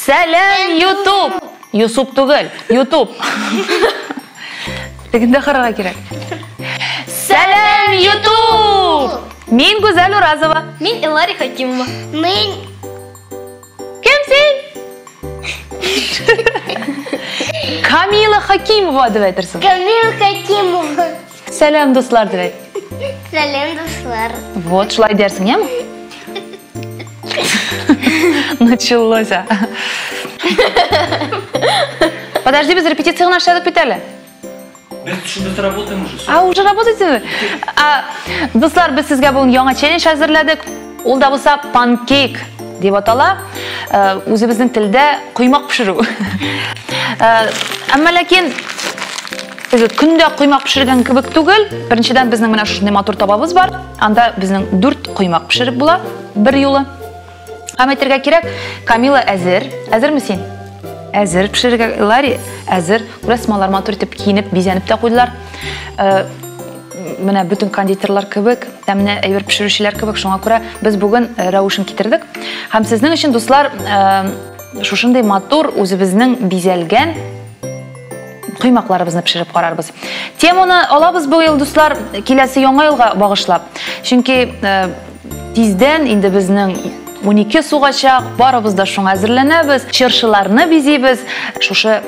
Сәлем, YouTube. Юсуп түгел, YouTube. Дегенде қараға керек. Сәлем, YouTube. Мен Гүзел Уразова. Мен Илария Хакимова. Мен... Кем сен? Камила Хакимова деп айтырсың. Камила Хакимова. Сәлем, достар деп айт. Сәлем, достар. Вот, шулай дерсің, ема? Началось. Подожди, без репетиции нашли питали. Biz работаем уже. А, уже работаете? Достар, біз сізге бүгін яңа челлендж әзірледік. Ол да болса панкейк деп атала. Өзіміздің тілде құймақ пішіру. Әмма ләкин күнде құймақ пішірген кебек түгел. Біріншіден біздің мына шушындай матур табабыз бар. Анда біздің 4 құймақ пішіріп була бір юлы. Қаметерге керек. Камила әзір. Әзір ме сен? Әзір. Пішірге Ларри әзір. Күрәсмалар матур етіп киініп, безеніп те қойдылар. Мына бүтін кондитерлар кебек, тәміне әйбер пішірушілер кебек. Шуңа күрә біз бүгін рәушін кетірдік. Һәм сезнең өчен дуслар, шушындай матур үзебезнең безәлгән құймақларыбызны пішіріп қарарбыз. Теманы алабыз бұл ел, дуслар, келесі яңа елға бағышлап. Чөнки тиздән инде безнең 12 сугачак, барыбыз да шуңа әзерләнәбез, чыршыларны бизибез, шушы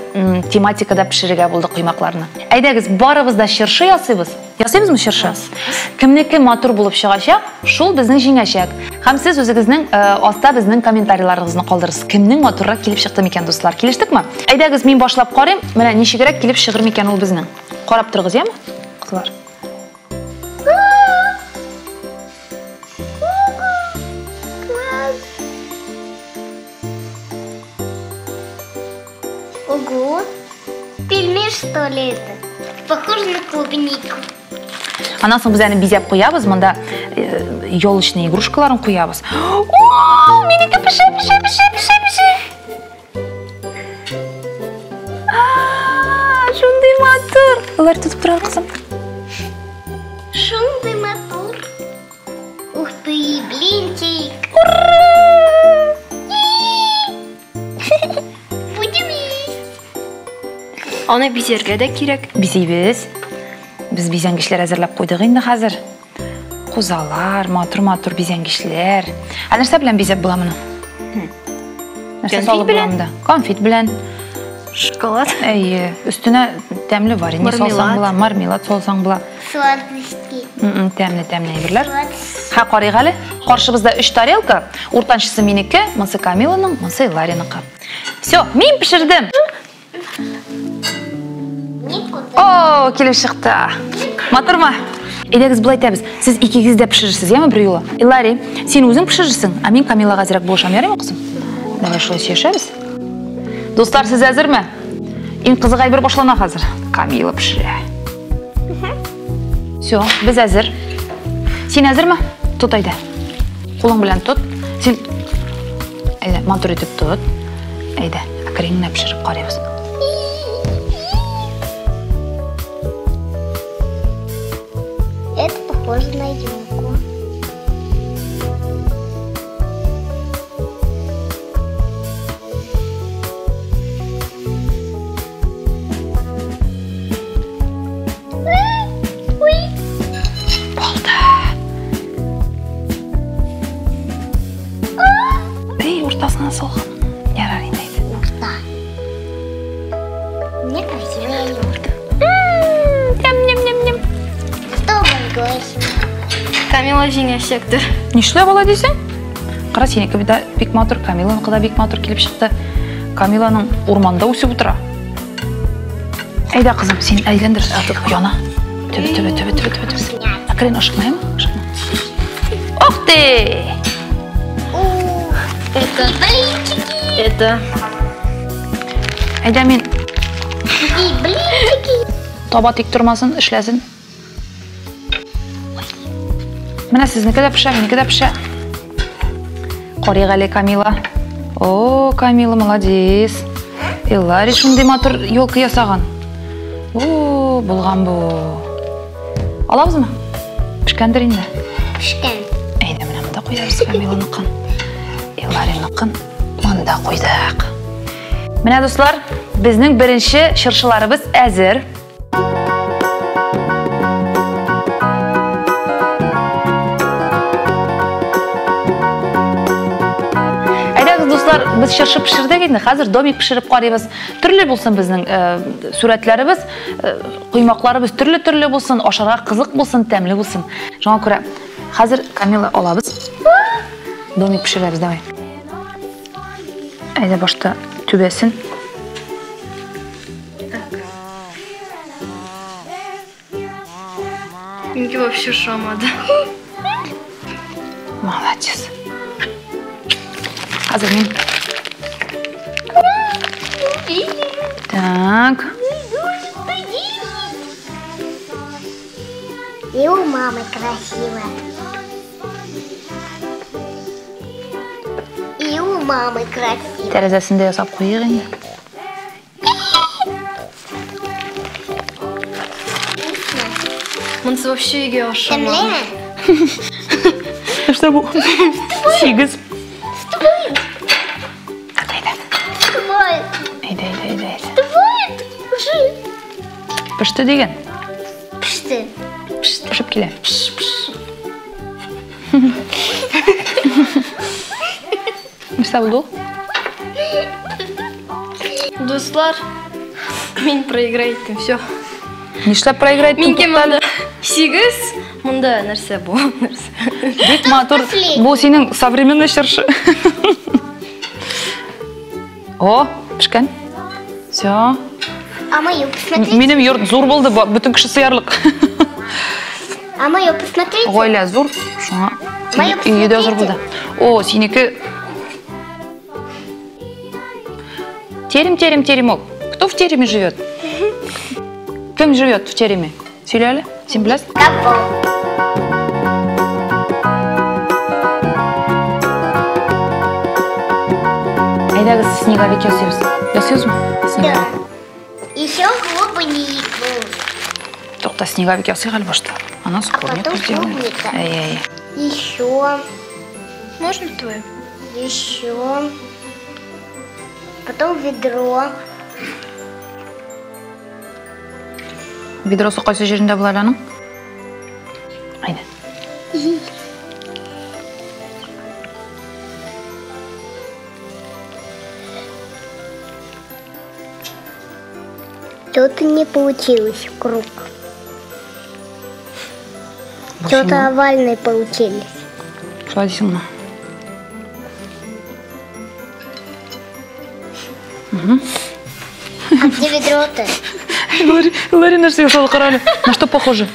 тематикада пішіріге булды құймақларны. Әйдәгез, барыбыз да чыршы ясыйбыз. Ясыйбызмы чыршы? Кемнеке матур булып чыгачак, шул безнең җиңәчәк. Һәм сез үзегезнең аста безнең комментарийларыгызны калдырыгыз. Кемнең матуррак килеп чыкты микән, дуслар? Килештекме? Әйдәгез, мин башлап карыйм. Менә ничегрәк килеп чыгыр микән ул безнең? Карап торыгыз, яме? Кызлар. Ого! Пельмеш, что ли это? Похоже на клубнику. Анан соң біз әні безеп қоябыз, мұнда елочный игрушкаларын қоябыз. Ооо, менікі піше. Шундай матур. Олар тұтып тұрар, қызым. Шундай матур. Ух ты, блинчик. Будем есть. Аны безерге дә кирәк. Безейбіз. Біз безенгішлер әзірлеп қойдық енді қазір. Қозалар, матур безенгішлер. Нәрсе білен безеп бұла мұны? Конфет білен? Конфет білен. Шоколад. Әйе, үстіне тәмлі бар. Солсаң бұла, мармелад солсаң бұла. Сладости. Тәмлі әйбірлер. Ха, қарайық әлі. Қаршыбызда 3 тарелка. Ортаншысы менікі, мұнсы Камиланың, мұнсы Лариныкі. Все, мен пішірдім. О, келіп шықты. Матур ма? Әйдәгіз бұлай тәбіз. Сіз екегіз де пішірсіз, емі бір юла? Ларри, сен өзің пішірсің, а мен Камилаға зірек болшам, ярай ма қызым? Давай шылай сүйешәбіз. Достар, сіз әзір ме? Ең қызық айбір башлана қазір. Камила пішірі. Все, біз әзір. Сен әзір ме? Тұт айда. Қолың білән тұт. Сен... Әйда, матур етіп тұт. Әйда, әкіреңіне пішіріп қарайбыз. Это похоже на елку. Болды. Ей, ортасына салған. Ярар инейді. Урта. Мне красивая юрта. Ням-ням-ням-ням. Что боюсь? Камила җиңәчәктер. Нишләп алай дисең? Қара, сенекі бик матур, Камиланың қыда бик матур келіп шықты. Камиланың орманда өсіп отыра. Әйда қызым, сен әйлендір, ұяна. Төбе. Әкірен ашықмай ма? Ух ты! Это блинчики. Это... Әйда мен И блинчики. таба тек тұрмасын, ішләсін. Міне сізнікі де піша, менікі де піша. Қариға әлі Камила. О, Камила, молодец. Ларри шундай матур елка ясаған. О, болған бұл. Алабыз ма? Пішкендір енді. Пішкен. Әйді, мына мұнда қойдабыз Камиланыqын. Ларриныqын мұнда қойдақ. Менә дуслар, безнең беренче чыршыларыбыз әзер. Әйдәгез дуслар, без чыршы пешердек инде. Хәзер домик пешереп карыйбыз. Төрле булсын безнең сүрәтләребез, куймакларыбыз төрле булсын, ашарга кызык булсын, тәмле булсын. Шуңа күрә хәзер Камила алабыз. Домик пешерәбез, давай. Әйдә башта түбәсен. Минки вообще шамады. Молодец. Хәзер мин. Так. И у мамы красиво. И у мамы красиво. Тәрәзәсен дә ясап куйыйк инде. Монсы вообще иге ашамады. Кемле? Что бу? Сигез. Бывает. Әйдә. Бывает. Уже. Пеште дигән. Пішті. Пешеп килә. Нәрсә булды? Дуслар, мен проиграйтым, все. Нишләп проиграйт? Минки монда 8, монда нәрсә бу? Бик матур. Бу синең современный чыршы. О, пешкән. Всё. А мою посмотрите. Минем йорт зур булды, бүтән кеше сыярлык. А мою посмотрите. Гаилә зур. Шуңа Моя өйдә зур булды. О, синеке теремок. Кто в тереме живет? Кем живет в тереме? Сөйләле, син беләсең? Кого? Әйдәгез снеговик ясыйбыз. Ясыйбызмы? Да. Еще клубнику. Тукта, снеговик ясыйк әле башта. Ана скорее потом сделаем. клубника. Ай. Еще. Можно твою? Еще. Потом ведро. Бидросы кайсы жерендә була аның? Әйдә. Что-то не получилось круг. Что-то овальные получились. Шулай дисеңме? А где ведро-то? Лари нәрсә ясады карале. На что похоже?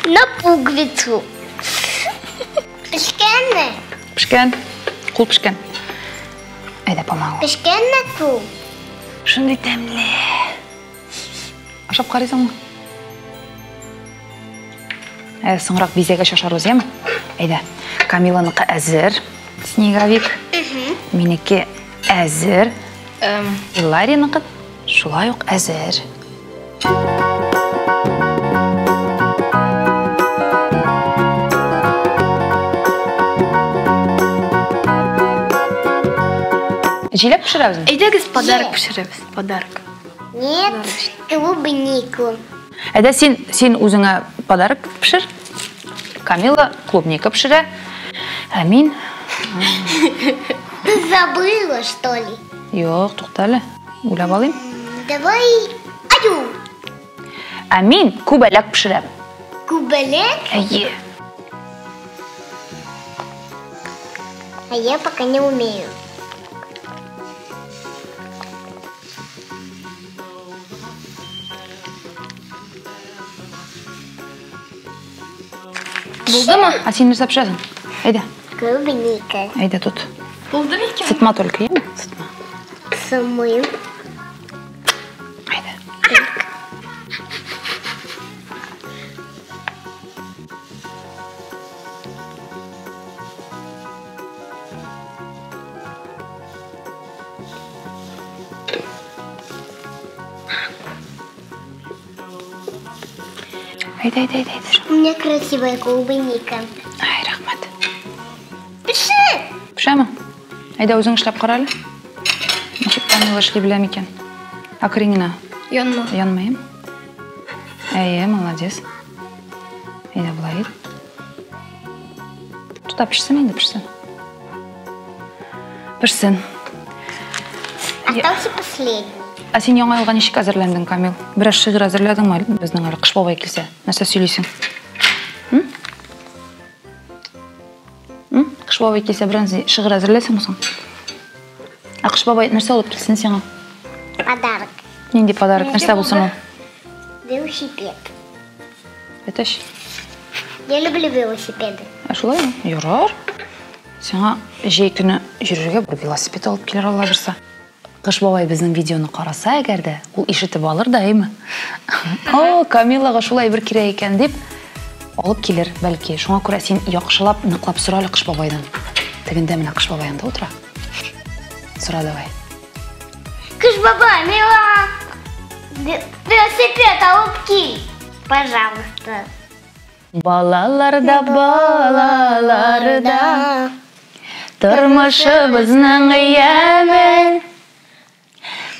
На пуговицу. Пешкенне. Пешкән. Кул пешкән. Әйдә, помогу. Пешкенне кул. Шундый тәмле. Ашап карыйсыңмы? Соңрак бизәгә шашарбыз, яме? Әйдә, Камиланыкы әзер. Снеговик. Минеке әзер. Лариныкы шулай ук әзер. Җиләк пешерәбез. Әйдәгез подарок пешерәбез. Подарок. Нет, клубнику. Әйдә, син үзеңә подарок пешер. Камила клубника пешерә. Ә мин... Ты забыла, что ли? Юк, туктале. Уйлап алыйм. Давай. Аю. Ә мин күбәләк пешерәм. Кубалек? Әйе. А я пока не умею. Булдымы? А син нәрсә пешерәсең? Әйдә. Клубника. Әйдә тут. Булды микән? Сытма только, яме? Сытма. Самую. Әйдә. Әйдә. У меня красивая клубника. Ай, рахмәт. Пиши! Пешәме? Әйдә, үзең эшләп кара әле. Камила эшлей беләм икән. Акреңгенә. Янма. Янмайым. Әйе, молодец. Әйдә булай. Тута пешсен инде, пешсен. Пешсен. Остался последний. А син яңа елга ничек әзерләндең, Камил? Бераз шигырь әзерләдеңме безнең әле Кыш бабай килсә? Нәрсә сөйлисең? Кыш бабай килсә бераз шигырь әзерләсеңме соң? А Кыш бабай нәрсә алып килсен сиңа? Подарок. Нинди подарок? Нәрсә булсын ул? Велосипед. Әтәш. Я люблю велосипеды. Шулай ярар. Сиңа җәй көне йөрергә бер велосипед алып килер Алла берсе. Кыш бабай безнең видеоны караса әгәр дә, ул ишетеп алыр да, әйме? О, Камилага шулай бер кирәк икән дип алып килер, бәлки. Шуңа күрә син яхшылап, ныклап сора әле Кыш бабайдан. Тегендә менә Кыш бабай янда утыра. Сора давай. Кыш бабай, мила. Велосипед алып кил. Пожалуйста. Балаларда, балаларда, тормышыбызның ямен,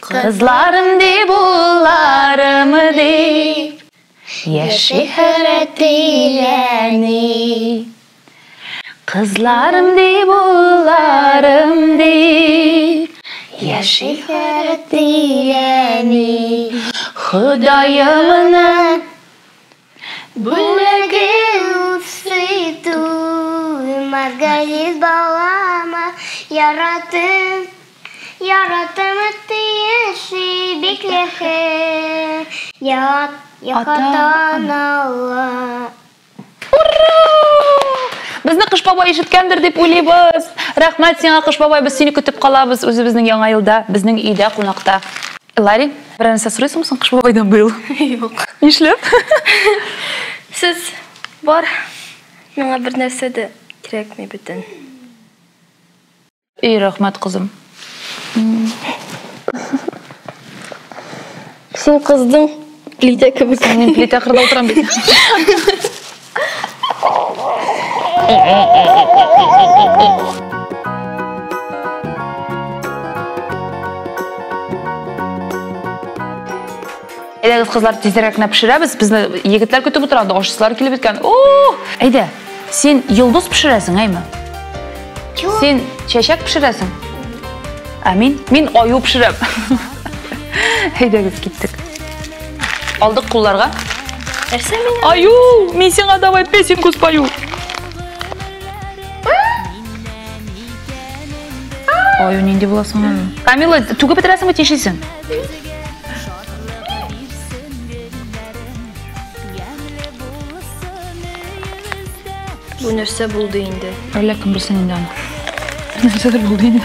кызларым дип, улларым дип, яши хөррәт иләни. Кызларым дип, улларым дип, яши хөррәт иләни. Ходаемның Бүләге үсету, Маргарит балама, яратым тиеши биклехе, яхатан Алла. Ура! Безне Кыш бабай ишеткәндер дип уйлыйбыз. Рәхмәт сиңа, Кыш бабай, без сине көтеп калабыз үзебезнең яңа елда, безнең өйдә кунакта. Ларри, бер нәрсә сорыйсыңмы соң Кыш бабайдан быел? Юк. Нишләп? Сез бар. Миңа бер нәрсә дә кирәкми бөтен. Рәхмәт, кызым. Син кыздың плита кебек. Мин плита кырда утырам бит. Әйдәгез, кызлар, тизрәк кенә пешерәбез. Безне егетләр көтеп утырады, ашсызлар килеп беткән. Әйдә, син йолдыз пешерәсең, әйме? Син чәчәк пешерәсең? Ә мин аю пешерәм. Әйдәгез, киттек. Алдык кулларга. Нәрсә мин? Аю, мин сиңа давай песенку спою. Аю, нинди буласың? Камила, түгеп бетерәсеңме, тишисең? Бу нәрсә булды инде? Әллә кем белсен инде аны. Нәрсәдер булды инде.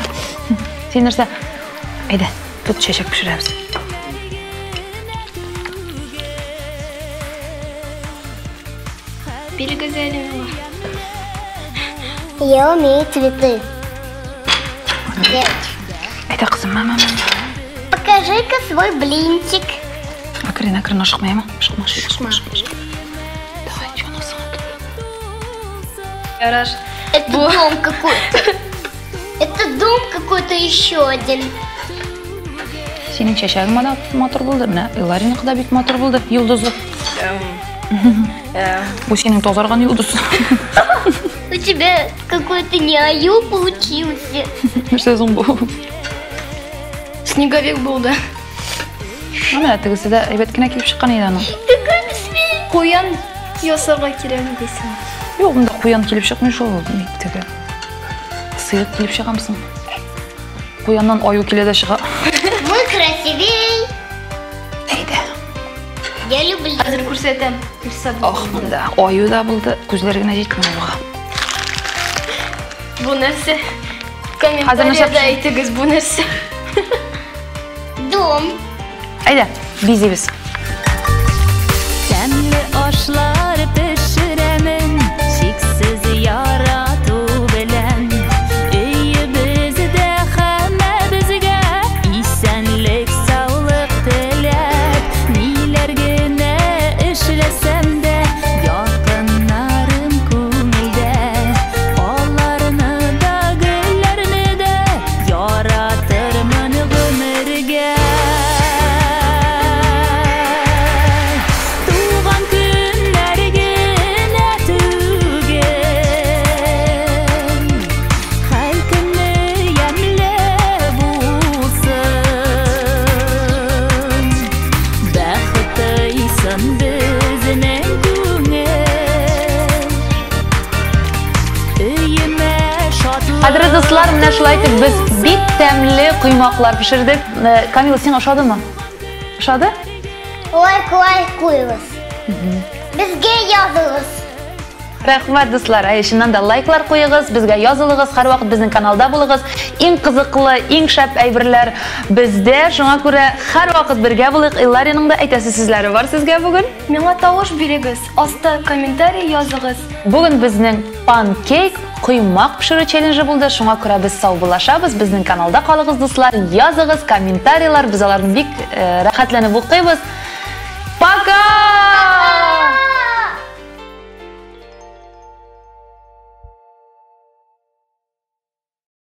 Син нәрсә? Әйдә, тут чәчәк пешерәбез. Бирегез әле миңа. Я умею цветы. Әйдә, кызым, мама. Покажи-ка свой блинчик. Акрин, ашыкмайма. Ашыкма. Давай, җанасың. Яраш. Это дом какой-то. Это дом какой-то еще один. Синең чәчәгең дә матур булды. Менә Лариныкы да бик матур булды. Йолдызлы. Бу синең тазарган йолдыз. У тебя какой-то не аю получился. Нәрсә соң бу? Снеговик булды. Менә тегесе дә әйбәт кенә килеп чыккан иде аның. Какой-то свет. Куян ясарга кирәк дисең. Юк, монда куян килеп чыкмый шул. Теге. Сыйыр килеп чыгамсың. Куяннан аю килә дә чыга. Мы красивей. Әйдә. Я люблю. Хәзер күрсәтәм. Нәрсә булды? Ах, монда аю да булды. Күзләре генә җитмәде буга. Бу нәрсә? Хәзер нәрсә Комментариядә пешер- әйтегез, бу нәрсә? Дом. Әйдә, бизибез. Тәмле ашлар пешерәмен, шиксез ярату белән. Өебездә һәммәбезгә исәнлек, саулык теләп. Ниләр генә эшләсәм дә, якыннарым күңелдә. Аларны да, гөлләрне дә яратырмын гомер шулай итеп без бик тәмле коймаклар пешердек. Камила, син ашадыңмы? Ашады? Лайк куйгыз. Безгә языгыз. Рәхмәт, дуслар. Чыннан да лайклар куегыз, безгә язылыгыз, һәрвакыт безнең каналда булыгыз. Иң кызыклы, иң шәп әйберләр бездә. Шуңа күрә һәрвакыт бергә булыйк. Илариның да әйтәсе сүзләре бар сезгә бүген. Миңа тавыш бирегез, аста комментарий языгыз. Бүген безнең панкейк коймак пешерү челленджи булды. Шуңа күрә без сау булашабыз. Безнең каналда калыгыз, дуслар. Языгыз комментарийлар, без аларны бик рәхәтләнеп укыйбыз. Пока!